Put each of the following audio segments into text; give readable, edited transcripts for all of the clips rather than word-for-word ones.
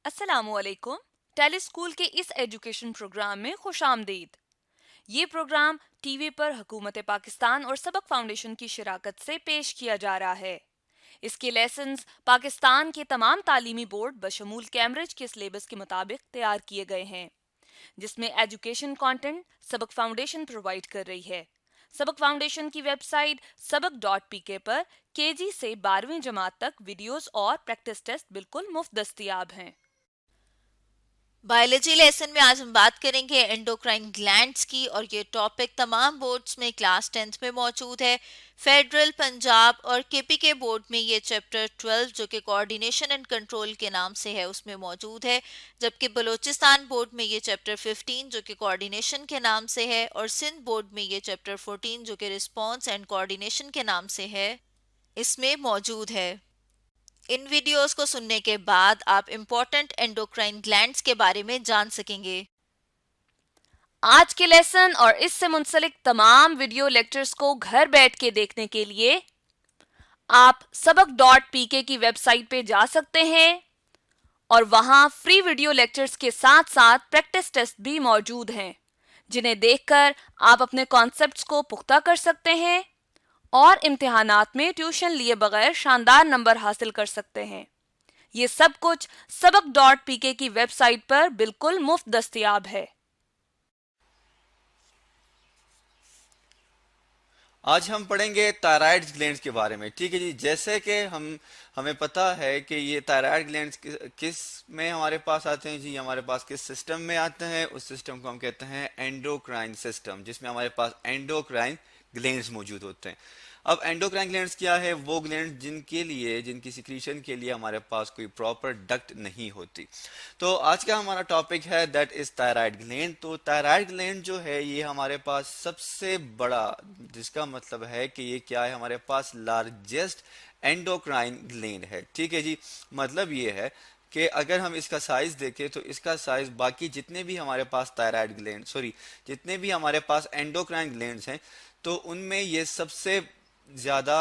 अस्सलामुअलैकुम। टेलीस्कूल के इस एजुकेशन प्रोग्राम में खुशामदीद। ये प्रोग्राम टीवी पर हुकूमत पाकिस्तान और सबक फाउंडेशन की शिराकत से पेश किया जा रहा है। इसके लेसन्स पाकिस्तान के तमाम तालीमी बोर्ड बशमूल कैम्ब्रिज के सिलेबस के मुताबिक तैयार किए गए हैं, जिसमें एजुकेशन कंटेंट सबक फाउंडेशन प्रोवाइड कर रही है। सबक फाउंडेशन की वेबसाइट सबक.pk पर केजी से 12वीं जमात तक वीडियोस और प्रैक्टिस टेस्ट बिल्कुल मुफ्त दस्तियाब हैं। बायोलॉजी लेसन में आज हम बात करेंगे एंडोक्राइन ग्लैंड्स की और ये टॉपिक तमाम बोर्ड्स में क्लास 10th में मौजूद है। फेडरल, पंजाब और केपीके बोर्ड में ये चैप्टर 12 जो कि कोऑर्डिनेशन एंड कंट्रोल के नाम से है उसमें मौजूद है, जबकि बलूचिस्तान बोर्ड में ये चैप्टर 15 जो कि कोऑर्डिनेशन के नाम से है और सिंध बोर्ड में ये चैप्टर 14 जो कि रिस्पॉन्स एंड कोऑर्डिनेशन के नाम से है इसमें मौजूद है। इन वीडियोस को सुनने के बाद आप इम्पोर्टेंट एंडोक्राइन ग्लैंड्स के बारे में जान सकेंगे। आज के लेसन और इससे मुंसलिक तमाम वीडियो लेक्चर्स को घर बैठ के देखने के लिए आप सबक.pk की वेबसाइट पे जा सकते हैं और वहां फ्री वीडियो लेक्चर्स के साथ साथ प्रैक्टिस टेस्ट भी मौजूद हैं, जिन्हें देखकर आप अपने कॉन्सेप्ट्स को पुख्ता कर सकते हैं और इम्तिहानात में ट्यूशन लिए बगैर शानदार नंबर हासिल कर सकते हैं। ये सब कुछ सबक.pk की वेबसाइट पर बिल्कुल मुफ्त दस्तयाब है। आज हम पढ़ेंगे थायराइड ग्लैंड्स के बारे में। ठीक है जी, जैसे कि हमें पता है कि ये थायराइड ग्लैंड्स किस में हमारे पास आते हैं जी, हमारे पास किस सिस्टम में आते हैं। उस सिस्टम को हम कहते हैं एंडोक्राइन सिस्टम, जिसमें हमारे पास एंडोक्राइन ग्लैंड्स मौजूद होते हैं। अब एंडोक्राइन ग्लैंड्स क्या है? वो ग्लैंड जिनकी सिक्रीशन के लिए हमारे पास कोई प्रॉपर डक्ट नहीं होती। तो आज का हमारा टॉपिक है दैट इज थायराइड ग्लैंड। तो थायराइड ग्लैंड जो है ये हमारे पास सबसे बड़ा, जिसका मतलब है कि ये क्या है, हमारे पास लार्जेस्ट एंडोक्राइन ग्लैंड है। ठीक है जी, मतलब ये है कि अगर हम इसका साइज देखें तो इसका साइज बाकी जितने भी हमारे पास थायराइड ग्लैंड जितने भी हमारे पास एंडोक्राइन ग्लैंड्स हैं, तो उनमें ये सबसे ज्यादा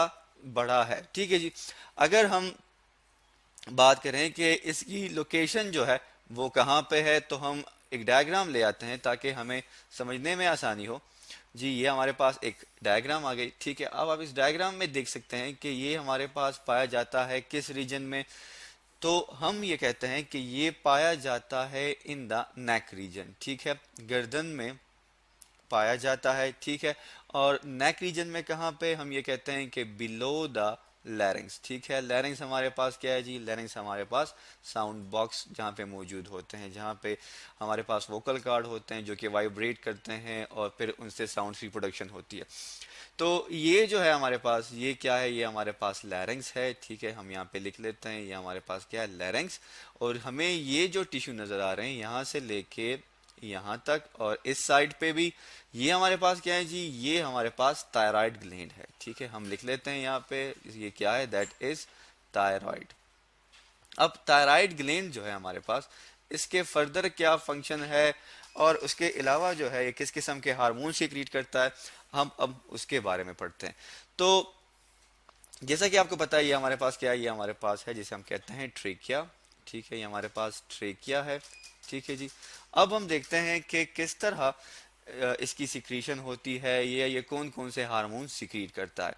बड़ा है। ठीक है जी, अगर हम बात करें कि इसकी लोकेशन जो है वो कहाँ पे है, तो हम एक डायग्राम ले आते हैं ताकि हमें समझने में आसानी हो। जी, ये हमारे पास एक डायग्राम आ गई। ठीक है, अब आप इस डायग्राम में देख सकते हैं कि ये हमारे पास पाया जाता है किस रीजन में। तो हम ये कहते हैं कि ये पाया जाता है इन द नेक रीजन। ठीक है, गर्दन में पाया जाता है। ठीक है, और नेक रीजन में कहाँ पे? हम ये कहते हैं कि बिलो द लैरिंग्स। ठीक है, लैरिंग्स हमारे पास क्या है जी? लैरिंग्स हमारे पास साउंड बॉक्स जहाँ पे मौजूद होते हैं, जहाँ पे हमारे पास वोकल कार्ड होते हैं जो कि वाइब्रेट करते हैं और फिर उनसे साउंड की प्रोडक्शन होती है। तो ये जो है हमारे पास, ये क्या है? ये हमारे पास लैरिंग्स है। ठीक है, हम यहाँ पे लिख लेते हैं, ये हमारे पास क्या है? लैरिंग्स। और हमें ये जो टिश्यू नजर आ रहे हैं यहाँ से लेके यहाँ तक और इस साइड पे भी, ये हमारे पास क्या है जी? ये हमारे पास थायराइड ग्लैंड है। ठीक है, हम लिख लेते हैं यहाँ पे, ये क्या है? That is thyroid. अब थायराइड ग्लैंड जो है हमारे पास, इसके फर्दर क्या फंक्शन है और उसके अलावा जो है ये किस किस्म के हार्मोन सीक्रेट करता है, हम अब उसके बारे में पढ़ते हैं। तो जैसा कि आपको पता है, ये हमारे पास क्या है? ये हमारे पास है जिसे हम कहते हैं ट्रेकिया। ठीक है, ये हमारे पास ट्रेकिया है। ठीक है जी, अब हम देखते हैं कि किस तरह इसकी सिक्रीशन होती है, ये कौन कौन से हार्मोन सिक्रीट करता है।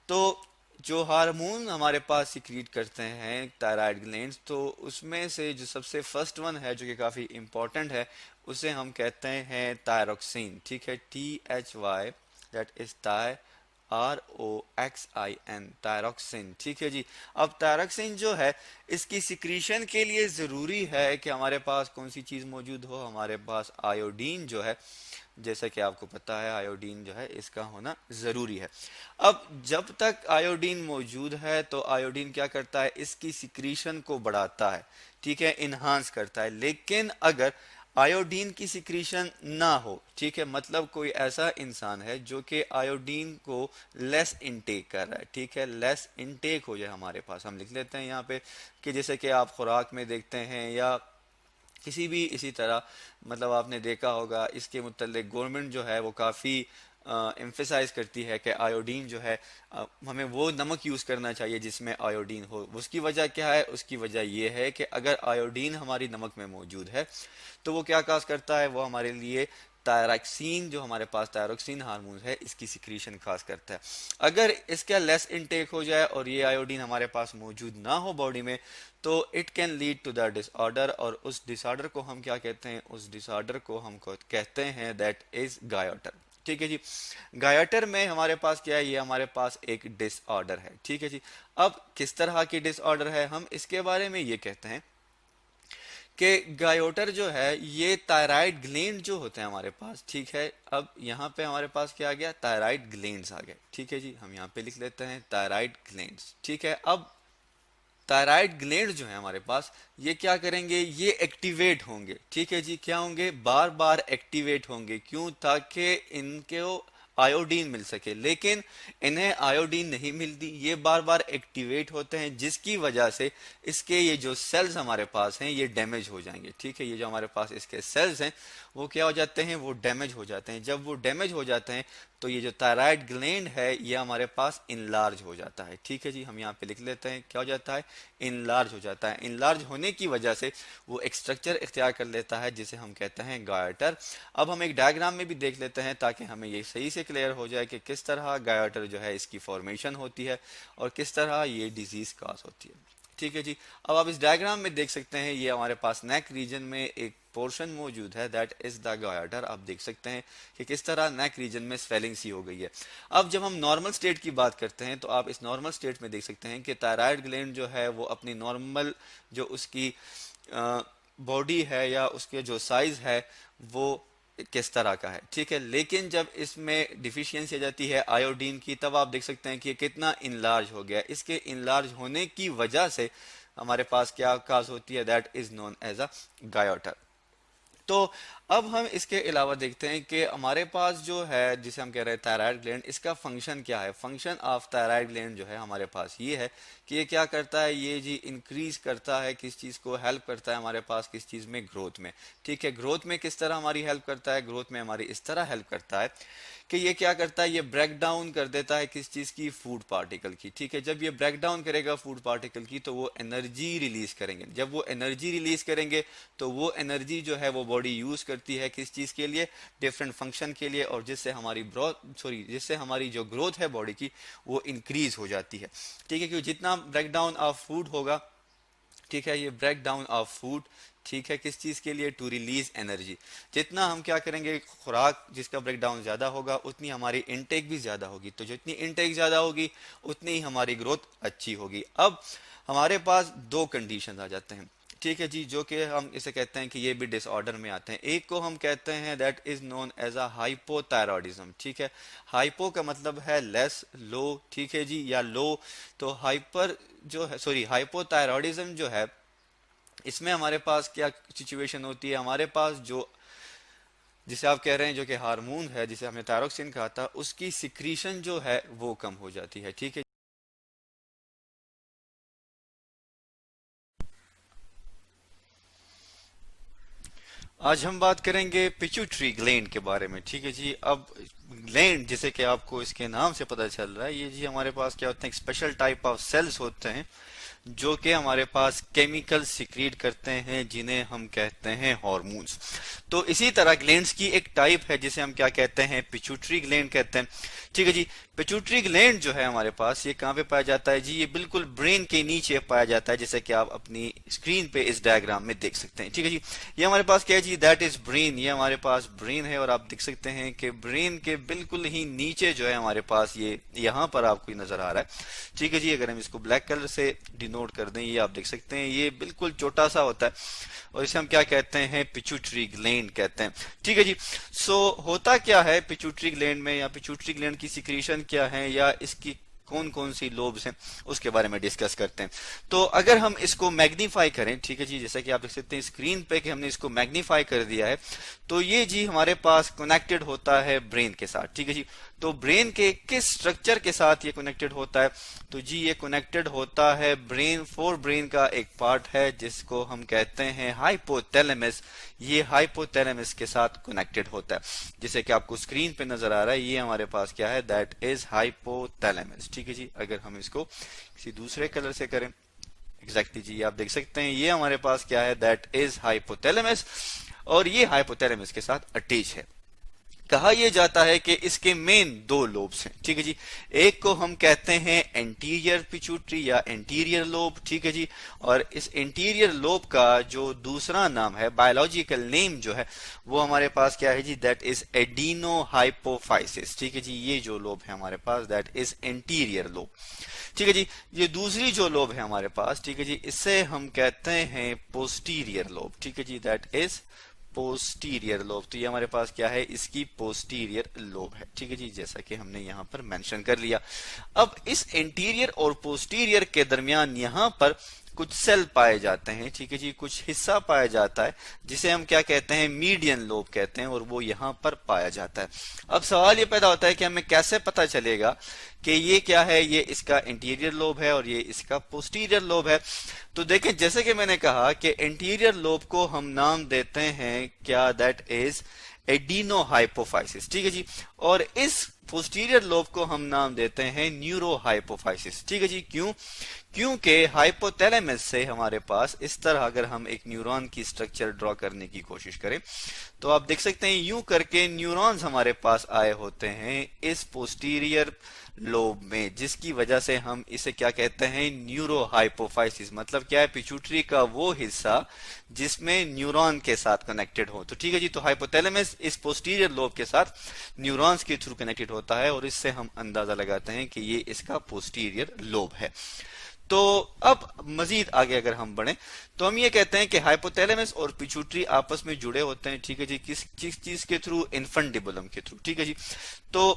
तो जो हार्मोन हमारे पास सिक्रीट करते हैं थायराइड ग्लैंड्स, तो उसमें से जो सबसे फर्स्ट वन है जो कि काफ़ी इंपॉर्टेंट है, उसे हम कहते हैं थायरोक्सिन। ठीक है, THY, that is ROXIN, thyroxine. ठीक है जी, अब थायरोक्सिन जो है इसकी सिक्रीशन के लिए ज़रूरी है कि हमारे पास कौन सी चीज़ मौजूद हो? हमारे पास आयोडीन जो है, जैसा कि आपको पता है आयोडीन जो है इसका होना ज़रूरी है। अब जब तक आयोडीन मौजूद है तो आयोडीन क्या करता है? इसकी सिक्रीशन को बढ़ाता है। ठीक है, इन्हांस करता है। लेकिन अगर आयोडीन की सिक्रीशन ना हो, ठीक है, मतलब कोई ऐसा इंसान है जो कि आयोडीन को लेस इनटेक कर रहा है, ठीक है, लेस इनटेक हो जाए हमारे पास, हम लिख लेते हैं यहाँ पे कि जैसे कि आप खुराक में देखते हैं या किसी भी इसी तरह, मतलब आपने देखा होगा इसके मुतल्लिक गवर्नमेंट जो है वो काफ़ी एम्फेसाइज करती है कि आयोडीन जो है हमें वो नमक यूज़ करना चाहिए जिसमें आयोडीन हो। उसकी वजह क्या है? उसकी वजह ये है कि अगर आयोडीन हमारी नमक में मौजूद है तो वो क्या काज करता है? वो हमारे लिए थायरॉक्सिन, जो हमारे पास थायरॉक्सिन हार्मोन है, इसकी सिक्रीशन खास करता है। अगर इसका लेस इनटेक हो जाए और ये आयोडीन हमारे पास मौजूद ना हो बॉडी में, तो it can lead to the disorder, और उस डिसऑर्डर को हम क्या कहते हैं? उस डिसऑर्डर को हम कहते हैं दैट इज गायोटर। ठीक है जी। गायोटर में हमारे पास क्या है? ये हमारे पास एक डिसऑर्डर है। ठीक है जी। अब किस तरह की डिसऑर्डर है, हम इसके बारे में ये कहते हैं कि गायोटर जो है ये थायराइड ग्लैंड जो होते हैं हमारे पास। ठीक है। अब यहाँ पे हमारे पास क्या आ गया? थायराइड ग्लैंड्स आ गए। ठीक है जी। हम यहाँ पे लिख लेते हैं थायराइड ग्लैंड्स। ठीक है। अब थायराइड ग्लैंड जो है हमारे पास, ये क्या करेंगे? ये एक्टिवेट होंगे। ठीक है जी। क्या होंगे? बार बार एक्टिवेट होंगे। क्यों? ताकि इनको आयोडीन मिल सके, लेकिन इन्हें आयोडीन नहीं मिलती। ये बार बार एक्टिवेट होते हैं, जिसकी वजह से इसके ये जो सेल्स हमारे पास हैं ये डैमेज हो जाएंगे। ठीक है। ये जो हमारे पास इसके सेल्स हैं वो क्या हो जाते हैं? वो डैमेज हो जाते हैं। जब वो डैमेज हो जाते हैं तो ये जो थायराइड ग्लैंड है ये हमारे पास इनलार्ज हो जाता है। ठीक है जी। हम यहाँ पे लिख लेते हैं क्या हो जाता है? इनलार्ज हो जाता है। इनलार्ज होने की वजह से वो एक स्ट्रक्चर इख्तियार कर लेता है जिसे हम कहते हैं गायोटर। अब हम एक डायग्राम में भी देख लेते हैं ताकि हमें ये सही से क्लियर हो जाए कि किस तरह गायोटर जो है इसकी फॉर्मेशन होती है और किस तरह ये डिजीज काज होती है। ठीक है जी। अब आप इस डायग्राम में देख सकते हैं ये हमारे पास नेक रीजन में एक पोर्शन मौजूद है दैट इज द गायोटर। आप देख सकते हैं कि किस तरह नेक रीजन में स्वेलिंग सी हो गई है। अब जब हम नॉर्मल स्टेट की बात करते हैं तो आप इस नॉर्मल स्टेट में देख सकते हैं कि थायराइड ग्लैंड जो है वो अपनी नॉर्मल जो उसकी बॉडी है या उसके जो साइज है वो किस तरह का है। ठीक है। लेकिन जब इसमें डिफिशियंसी आ जाती है आयोडीन की, तब आप देख सकते हैं कि ये कितना इनलार्ज हो गया। इसके इनलार्ज होने की वजह से हमारे पास क्या काज होती है? That is known as a goitre. तो अब हम इसके अलावा देखते हैं कि हमारे पास जो है जिसे हम कह रहे हैं थायराइड ग्लैंड, इसका फंक्शन क्या है? फंक्शन ऑफ थायराइड ग्लैंड जो है हमारे पास ये है कि ये क्या करता है? ये जी इंक्रीज करता है किस चीज़ को? हेल्प करता है हमारे पास किस चीज़ में? ग्रोथ में। ठीक है। ग्रोथ में किस तरह हमारी हेल्प करता है? ग्रोथ में हमारी इस तरह हेल्प करता है कि ये क्या करता है? ये ब्रेक डाउन कर देता है किस चीज़ की? फूड पार्टिकल की। ठीक है। जब ये ब्रेक डाउन करेगा फूड पार्टिकल की तो वो एनर्जी रिलीज करेंगे। जब वो एनर्जी रिलीज करेंगे तो वो एनर्जी जो है वो बॉडी यूज करती है किस चीज़ के लिए? डिफरेंट फंक्शन के लिए, और जिससे हमारी जिससे हमारी जो ग्रोथ है बॉडी की वो इंक्रीज हो जाती है। ठीक है। क्योंकि जितना ब्रेक डाउन ऑफ फूड होगा, ठीक है, ये ब्रेक डाउन ऑफ फूड, ठीक है, किस चीज़ के लिए? To release energy. जितना हम क्या करेंगे? खुराक जिसका ब्रेक डाउन ज़्यादा होगा उतनी हमारी इनटेक भी ज़्यादा होगी। तो जितनी इनटेक ज़्यादा होगी उतनी ही हमारी ग्रोथ अच्छी होगी। अब हमारे पास दो कंडीशन आ जाते हैं। ठीक है जी। जो कि हम इसे कहते हैं कि ये भी डिसऑर्डर में आते हैं। एक को हम कहते हैं that is known as a hypothyroidism. ठीक है। हाइपो का मतलब है लेस, लो। ठीक है जी। या लो। तो हाइपर जो है, सॉरी, हाइपोथायरॉयडिज्म जो है इसमें हमारे पास क्या सिचुएशन होती है? हमारे पास जो जिसे आप कह रहे हैं जो कि हार्मोन है जिसे हमने थायरोक्सिन कहा था, उसकी सिक्रीशन जो है वो कम हो जाती है। ठीक है। आज हम बात करेंगे पिट्यूटरी ग्लैंड के बारे में। ठीक है जी। अब ग्लैंड जैसे कि आपको इसके नाम से पता चल रहा है, ये जी हमारे पास क्या होते हैं? स्पेशल टाइप ऑफ सेल्स होते हैं जो कि हमारे पास केमिकल सिक्रीट करते हैं जिन्हें हम कहते हैं हार्मोन्स। तो इसी तरह ग्लैंड्स की एक टाइप है जिसे हम क्या कहते हैं? पिट्यूटरी ग्लैंड कहते हैं। ठीक है जी। पिट्यूटरी ग्लैंड जो है हमारे पास ये कहाँ पे पाया जाता है जी? ये बिल्कुल ब्रेन के नीचे पाया जाता है, जैसे कि आप अपनी स्क्रीन पे इस डायग्राम में देख सकते हैं। ठीक है जी। ये हमारे पास क्या है जी? That is brain. ये हमारे पास ब्रेन है और आप देख सकते हैं कि ब्रेन के बिल्कुल ही नीचे जो है हमारे पास ये यहाँ पर आपको नजर आ रहा है। ठीक है जी। अगर हम इसको ब्लैक कलर से डिनोट कर दें, ये आप देख सकते हैं ये बिल्कुल छोटा सा होता है और इसे हम क्या कहते हैं? पिट्यूटरी ग्लैंड कहते हैं। ठीक है जी। सो होता क्या है पिट्यूटरी ग्लैंड में, या पिट्यूटरी ग्लैंड की सिक्रीशन क्या है, या इसकी कौन कौन सी लोब्स हैं, उसके बारे में डिस्कस करते हैं। तो अगर हम इसको मैग्नीफाई करें, ठीक है जी, जैसा कि आप देख सकते हैं स्क्रीन पे कि हमने इसको मैग्नीफाई कर दिया है, तो ये जी हमारे पास कनेक्टेड होता है ब्रेन के साथ। ठीक है जी। तो ब्रेन के किस स्ट्रक्चर के साथ ये कनेक्टेड होता है? तो जी ये कनेक्टेड होता है ब्रेन, फोर ब्रेन का एक पार्ट है जिसको हम कहते हैं हाइपोथैलेमस। ये हाइपोथैलेमस के साथ कनेक्टेड होता है, जैसे कि आपको स्क्रीन पे नजर आ रहा है, ये हमारे पास क्या है, दैट इज हाइपोथैलेमस। ठीक है जी, अगर हम इसको किसी दूसरे कलर से करें, एग्जैक्टली जी आप देख सकते हैं ये हमारे पास क्या है, दैट इज हाइपोथैलेमस, और ये हाइपोथैलेमस के साथ अटैच है। कहा यह जाता है कि इसके मेन दो लोब्स हैं। ठीक है जी, एक को हम कहते हैं एंटीरियर पिट्यूटरी या एंटीरियर लोब। ठीक है जी, और इस एंटीरियर लोब का जो दूसरा नाम है, बायोलॉजिकल नेम जो है, वो हमारे पास क्या है जी, दैट इज एडिनो हाइपोफाइसिस। ठीक है जी, ये जो लोब है हमारे पास, दैट इज एंटीरियर लोब। ठीक है जी, ये दूसरी जो लोब है हमारे पास, ठीक है जी, इससे हम कहते हैं पोस्टीरियर लोब। ठीक है जी, दैट इज पोस्टीरियर लोब। तो ये हमारे पास क्या है, इसकी पोस्टीरियर लोब है। ठीक है जी, जैसा कि हमने यहां पर मेंशन कर लिया। अब इस एंटीरियर और पोस्टीरियर के दरमियान यहां पर कुछ सेल पाए जाते हैं। ठीक है जी, कुछ हिस्सा पाया जाता है जिसे हम क्या कहते हैं, मीडियन लोब कहते हैं, और वो यहां पर पाया जाता है। अब सवाल ये पैदा होता है कि हमें कैसे पता चलेगा कि ये क्या है, ये इसका इंटीरियर लोब है और ये इसका पोस्टीरियर लोब है। तो देखें, जैसे कि मैंने कहा कि इंटीरियर लोब को हम नाम देते हैं क्या, दैट इज एडिनो हाइपोफाइसिस। ठीक है जी, और इस पोस्टीरियर लोब को हम नाम देते हैं न्यूरो हाइपोफाइसिस। ठीक है जी, क्यों? क्योंकि हाइपोथैलेमस से हमारे पास इस तरह अगर हम एक न्यूरॉन की स्ट्रक्चर ड्रॉ करने की कोशिश करें तो आप देख सकते हैं यूं करके न्यूरॉन्स हमारे पास आए होते हैं इस पोस्टीरियर लोब में, जिसकी वजह से हम इसे क्या कहते हैं, न्यूरो हाइपोफाइसिस। मतलब क्या है, पिट्यूटरी का वो हिस्सा जिसमें न्यूरॉन के साथ कनेक्टेड हो। तो ठीक है जी, तो हाइपोथैलेमस इस पोस्टीरियर लोब के साथ न्यूरॉन्स के थ्रू कनेक्टेड होता है और इससे हम अंदाजा लगाते हैं कि ये इसका पोस्टीरियर लोब है। तो अब मजीद आगे अगर हम बढ़े तो हम ये कहते हैं कि हाइपोथैलेमस और पिट्यूटरी आपस में जुड़े होते हैं। ठीक है जी, किस चीज के थ्रू, इन्फंटिबुलम के थ्रू। ठीक है जी, तो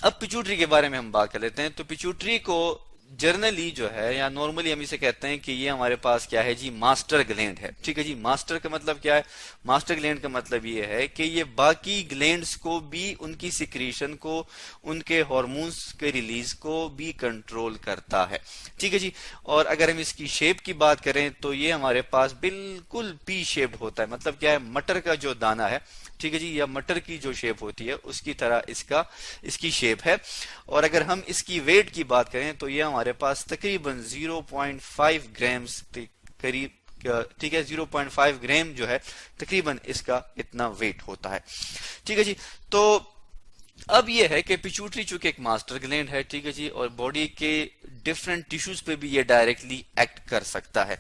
अब पिट्यूटरी के बारे में हम बात कर लेते हैं। तो पिट्यूटरी को जर्नली जो है या नॉर्मली हम इसे कहते हैं कि ये हमारे पास क्या है जी, मास्टर ग्लैंड है। ठीक है जी, मास्टर का मतलब क्या है, मास्टर ग्लैंड का मतलब ये है कि ये बाकी ग्लैंड्स को भी, उनकी सिक्रीशन को, उनके हार्मोन्स के रिलीज को भी कंट्रोल करता है। ठीक है जी, और अगर हम इसकी शेप की बात करें तो ये हमारे पास बिल्कुल पी शेप्ड होता है। मतलब क्या है, मटर का जो दाना है, ठीक है जी, या मटर की जो शेप होती है उसकी तरह इसकी शेप है। और अगर हम इसकी वेट की बात करें तो ये हमारे पास तकरीबन 0.5 ग्राम्स करीब, ठीक है, 0.5 ग्राम जो है तकरीबन इसका इतना वेट होता है। ठीक है जी, तो अब ये है कि पिट्यूटरी चूंकि एक मास्टर ग्लैंड है, ठीक है जी, और बॉडी के डिफरेंट टिश्यूज पे भी ये डायरेक्टली एक्ट कर सकता है।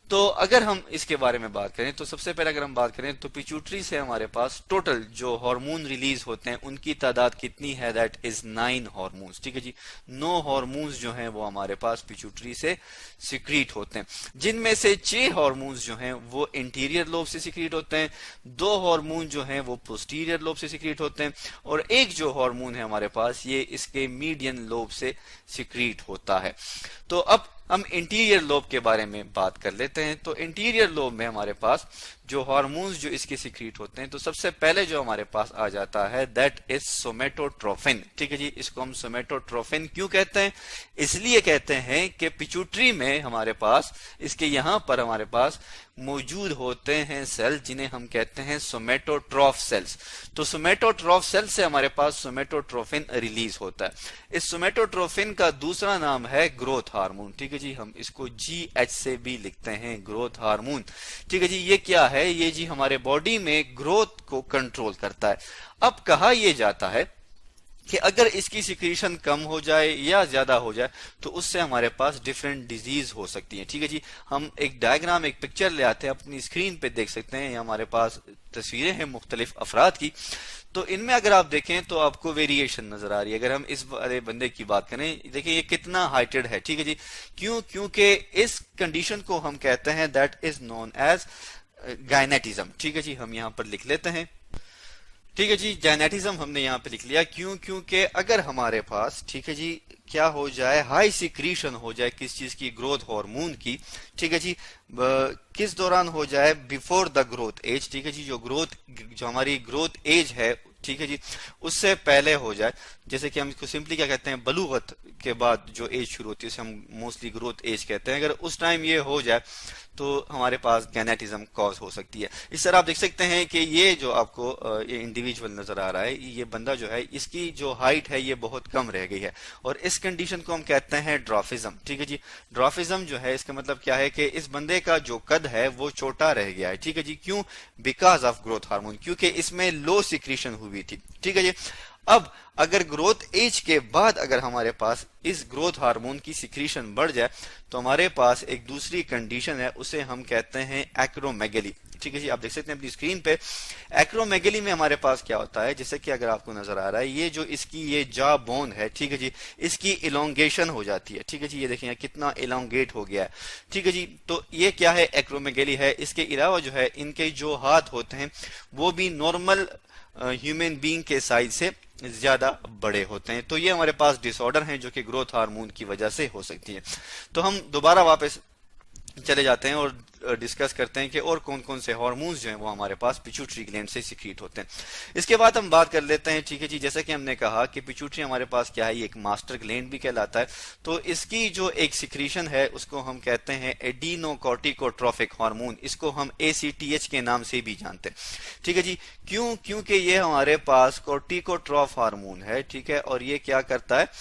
तो अगर हम इसके बारे में बात करें तो सबसे पहले अगर हम बात करें तो पिट्यूटरी से हमारे पास टोटल जो हार्मोन रिलीज होते हैं उनकी तादाद कितनी है, दैट इज 9 हार्मोन्स। ठीक है जी, 9 हार्मोन्स जो हैं वो हमारे पास पिट्यूटरी से सिक्रीट होते हैं, जिनमें से 6 हार्मोन्स जो हैं वो इंटीरियर लोब से सिक्रीट होते हैं, 2 हार्मोन जो हैं वो पोस्टीरियर लोब से सिक्रीट होते हैं, और एक जो हार्मोन है हमारे पास ये इसके मीडियन लोब से सिक्रीट होता है। तो अब हम इंटीरियर लोब के बारे में बात कर लेते हैं। तो इंटीरियर लोब में हमारे पास जो हार्मोन्स जो इसके सिक्रीट होते हैं, तो सबसे पहले जो हमारे पास आ जाता है दैट इज सोमेटोट्रोफिन। ठीक है जी, इसको हम सोमेटोट्रोफिन क्यों कहते हैं, इसलिए कहते हैं कि पिट्यूटरी में हमारे पास, इसके यहां पर हमारे पास मौजूद होते हैं सेल जिन्हें हम कहते हैं सोमेटोट्रॉफ सेल्स। तो सोमेटोट्रॉफ सेल से हमारे पास सोमेटोट्रोफिन रिलीज होता है। इस सोमेटोट्रोफिन का दूसरा नाम है ग्रोथ हार्मोन। ठीक है जी, हम इसको GH से भी लिखते हैं, ग्रोथ हार्मोन। ठीक है जी, ये क्या है, ये जी हमारे बॉडी में ग्रोथ को कंट्रोल करता है। अब कहा यह जाता है कि अगर इसकी सिक्रीशन कम हो जाए या ज्यादा हो जाए तो उससे हमारे पास डिफरेंट डिजीज हो सकती है। ठीक है जी, हम एक डायग्राम, एक पिक्चर ले आते हैं, अपनी स्क्रीन पे देख सकते हैं, हमारे पास तस्वीरें हैं मुख्तलिफ अफराद की। तो इनमें अगर आप देखें तो आपको वेरिएशन नजर आ रही है। अगर हम इस वाले बंदे की बात करें, देखिए ये कितना हाइटेड है। ठीक है जी, क्यों? क्योंकि इस कंडीशन को हम कहते हैं दैट इज नोन एज गायनेटिज्म। ठीक है जी, हम यहां पर लिख लेते हैं। ठीक है जी, गायनेटिज्म हमने यहाँ पे लिख लिया। क्यों? क्योंकि अगर हमारे पास, ठीक है जी, क्या हो जाए, हाई सिक्रीशन हो जाए किस चीज की, ग्रोथ हार्मोन की। ठीक है जी, किस दौरान हो जाए, बिफोर द ग्रोथ एज। ठीक है जी, जो हमारी ग्रोथ एज है ठीक है जी, उससे पहले हो जाए। जैसे कि हम इसको सिंपली क्या कहते हैं, बलूगत के बाद जो एज शुरू होती है उसे हम मोस्टली ग्रोथ एज कहते हैं। अगर उस टाइम ये हो जाए तो हमारे पास गैनेटिज्म कॉज हो सकती है। इस तरह आप देख सकते हैं कि ये जो आपको ये इंडिविजुअल नजर आ रहा है, ये बंदा जो है इसकी जो हाइट है ये बहुत कम रह गई है, और इस कंडीशन को हम कहते हैं ड्रॉफिज्म। ठीक है जी, ड्रॉफिज्म जो है इसका मतलब क्या है कि इस बंदे का जो कद है वो छोटा रह गया है। ठीक है जी, क्यों? बिकॉज ऑफ ग्रोथ हार्मोन, क्योंकि इसमें लो सिक्रीशन हुई थी। ठीक है जी, अब अगर ग्रोथ एज के बाद अगर हमारे पास इस ग्रोथ हार्मोन की सिक्रीशन बढ़ जाए तो हमारे पास एक दूसरी कंडीशन है, उसे हम कहते हैं एक्रोमेगेली। ठीक है जी, आप देख सकते हैं अपनी स्क्रीन पे एक्रोमेगेली में हमारे पास क्या होता है, जैसे कि अगर आपको नजर आ रहा है ये जो इसकी ये जा बोन है, ठीक है जी, इसकी इलोंगेशन हो जाती है। ठीक है जी, ये देखिए कितना इलोंगेट हो गया है। ठीक है जी, तो ये क्या है, एक्रोमेगेली है। इसके अलावा जो है इनके जो हाथ होते हैं वो भी नॉर्मल ह्यूमन बीइंग के साइज से ज्यादा बड़े होते हैं। तो ये हमारे पास डिसऑर्डर हैं जो कि ग्रोथ हार्मोन की वजह से हो सकती है। तो हम दोबारा वापस चले जाते हैं और डिस्कस करते हैं कि और कौन कौन से हार्मोन्स जो हैं वो हमारे पास पिट्यूटरी ग्लैंड से सिक्रीट होते हैं। इसके बाद हम बात कर लेते हैं, ठीक है जी, जैसे कि हमने कहा कि पिट्यूटरी हमारे पास क्या है, ये एक मास्टर ग्लैंड भी कहलाता है। तो इसकी जो एक सिक्रीशन है उसको हम कहते हैं एडिनोकॉर्टिकोट्रोफिक हार्मोन, इसको हम ACTH के नाम से भी जानते हैं। ठीक है जी, क्यों? क्योंकि ये हमारे पास कॉर्टिकोट्रॉफ हार्मोन है। ठीक है, और ये क्या करता है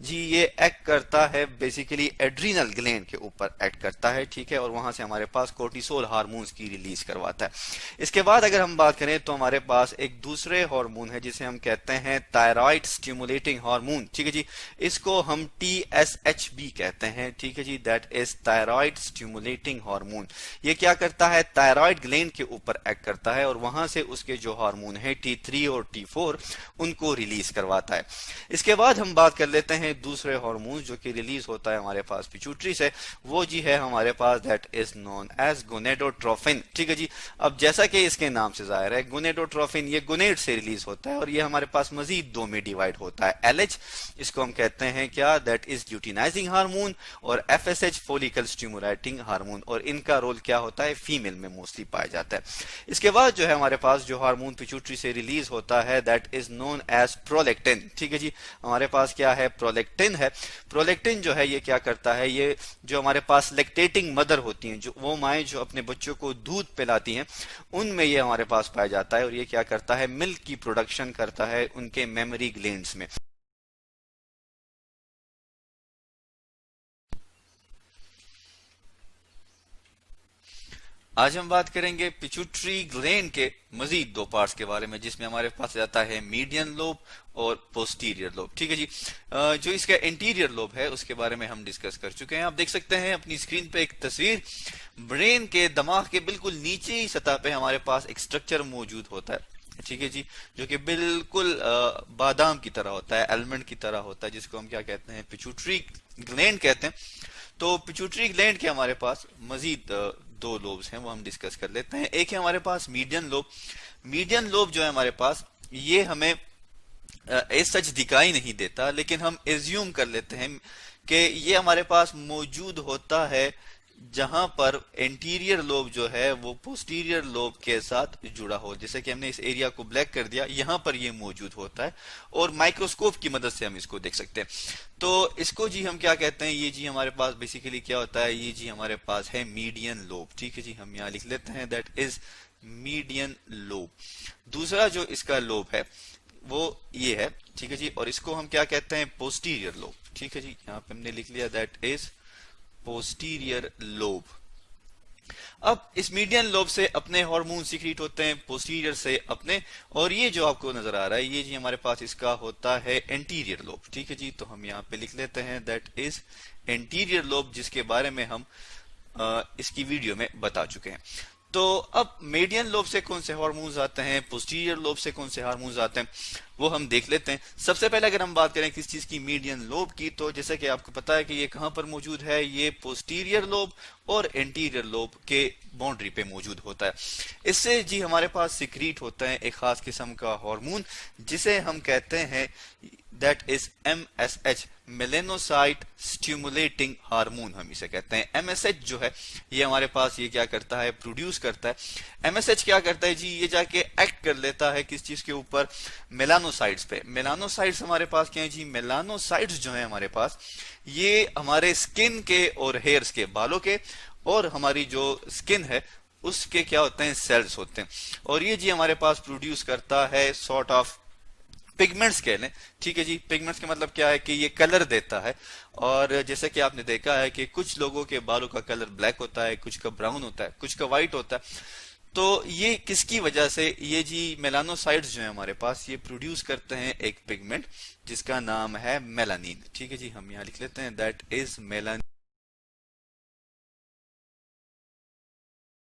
जी, ये एक्ट करता है बेसिकली एड्रीनल ग्लैंड के ऊपर एक्ट करता है। ठीक है, और वहां से हमारे पास कोर्टिसोल हार्मोन्स की रिलीज करवाता है। इसके बाद अगर हम बात करें तो हमारे पास एक दूसरे हार्मोन है जिसे हम कहते हैं थायराइड स्टिमुलेटिंग हार्मोन। ठीक है जी, इसको हम TSHB कहते हैं। ठीक है जी, that is thyroid stimulating hormone. ये क्या करता है, थायराइड ग्लैंड के ऊपर एक्ट करता है और वहां से उसके जो हार्मोन है T3 और T4 उनको रिलीज करवाता है। इसके बाद हम बात कर लेते हैं दूसरे हार्मोन जो कि रिलीज होता है हमारे पास पिट्यूटरी से, वो जी है हमारे पास that is known as gonadotrophin. ठीक है जी, अब जैसा कि इसके नाम से जाहिर है गोनेडोट्रोफिन ये गोनेड से रिलीज होता है और ये हमारे पास मजीद दो में डिवाइड होता है। LH इसको हम कहते हैं क्या, दैट इज ल्यूटिनाइजिंग हार्मोन, और FSH फोलिकल स्टिमुलेटिंग हार्मोन, और इनका रोल क्या होता है, फीमेल में मोस्टली पाया जाता है। इसके बाद जो है हमारे पास जो हार्मोन पिट्यूटरी से रिलीज होता है that is known as prolactin. ठीक है जी, हमारे पास क्या है, प्रोलेक्टिन है। प्रोलेक्टिन जो है ये क्या करता है, ये जो हमारे पास लैक्टेटिंग मदर होती हैं, जो वो माएँ जो अपने बच्चों को दूध पिलाती हैं, उनमें ये हमारे पास पाया जाता है और ये क्या करता है, मिल्क की प्रोडक्शन करता है उनके मेमोरी ग्लैंड्स में। आज हम बात करेंगे पिट्यूटरी ग्लैंड के मजीद दो पार्ट्स के बारे में, जिसमें हमारे पास जाता है मीडियन लोब और पोस्टीरियर लोब। ठीक है जी, जो इसका इंटीरियर लोब है उसके बारे में हम डिस्कस कर चुके हैं। आप देख सकते हैं अपनी स्क्रीन पे एक तस्वीर, ब्रेन के दिमाग के बिल्कुल नीचे ही सतह पे हमारे पास एक स्ट्रक्चर मौजूद होता है। ठीक है जी, जो कि बिल्कुल बादाम की तरह होता है, एलमंड की तरह होता है, जिसको हम क्या कहते हैं, पिट्यूटरी ग्लैंड कहते हैं। तो पिट्यूटरी ग्लैंड के हमारे पास मजीद दो लोब्स हैं, वो हम डिस्कस कर लेते हैं। एक है हमारे पास मीडियन लोब। मीडियन लोब जो है हमारे पास, ये हमें एज सच दिखाई नहीं देता, लेकिन हम एज्यूम कर लेते हैं कि ये हमारे पास मौजूद होता है जहां पर एंटीरियर लोब जो है वो पोस्टीरियर लोब के साथ जुड़ा हो। जैसे कि हमने इस एरिया को ब्लैक कर दिया, यहां पर ये मौजूद होता है और माइक्रोस्कोप की मदद से हम इसको देख सकते हैं। तो इसको जी हम क्या कहते हैं, ये जी हमारे पास बेसिकली क्या होता है, ये जी हमारे पास है मीडियन लोब। ठीक है जी, हम यहाँ लिख लेते हैं दैट इज मीडियन लोब। दूसरा जो इसका लोब है वो ये है। ठीक है जी, और इसको हम क्या कहते हैं, पोस्टीरियर लोब। ठीक है जी, यहाँ पे हमने लिख लिया दैट इज पोस्टीरियर लोब। अब इस मीडियन लोब से अपने हार्मोन सीक्रेट होते हैं, पोस्टीरियर से अपने, और ये जो आपको नजर आ रहा है ये जी हमारे पास इसका होता है एंटीरियर लोब। ठीक है जी, तो हम यहाँ पे लिख लेते हैं दैट इज एंटीरियर लोब, जिसके बारे में हम इसकी वीडियो में बता चुके हैं। तो अब मीडियन लोब से कौन से हार्मोन्स आते हैं, पोस्टीरियर लोब से कौन से हार्मोन्स आते हैं, वो हम देख लेते हैं। सबसे पहले अगर हम बात करें किस चीज की, मीडियन लोब की, तो जैसे कि आपको पता है कि ये कहां पर मौजूद है, ये पोस्टीरियर लोब और एंटीरियर लोब के बाउंड्री पे मौजूद होता है। इससे जी हमारे पास सिक्रीट होता है एक खास किस्म का हार्मोन जिसे हम कहते हैं that is MSH, melanocyte stimulating hormone हम इसे कहते हैं। MSH जो है ये हमारे पास ये क्या करता है, प्रोड्यूस करता है। MSH क्या करता है जी, ये जाके एक्ट कर लेता है किस चीज के ऊपर, मेलानोसाइट्स पे। मेलानोसाइट्स हमारे पास क्या है जी, मेलानोसाइट्स जो है हमारे पास ये हमारे स्किन के और हेयर्स के, बालों के और हमारी जो स्किन है उसके क्या होते हैं, सेल्स होते हैं। और ये जी हमारे पास प्रोड्यूस करता है सॉर्ट ऑफ पिगमेंट्स कह लें, ठीक है जी। पिगमेंट्स का मतलब क्या है कि ये कलर देता है। और जैसे कि आपने देखा है कि कुछ लोगों के बालों का कलर ब्लैक होता है, कुछ का ब्राउन होता है, कुछ का व्हाइट होता है। तो ये किसकी वजह से, ये जी मेलानोसाइट्स जो है हमारे पास ये प्रोड्यूस करते हैं एक पिगमेंट जिसका नाम है मेलानिन, ठीक है जी। हम यहाँ लिख लेते हैं दैट इज मेलानिन।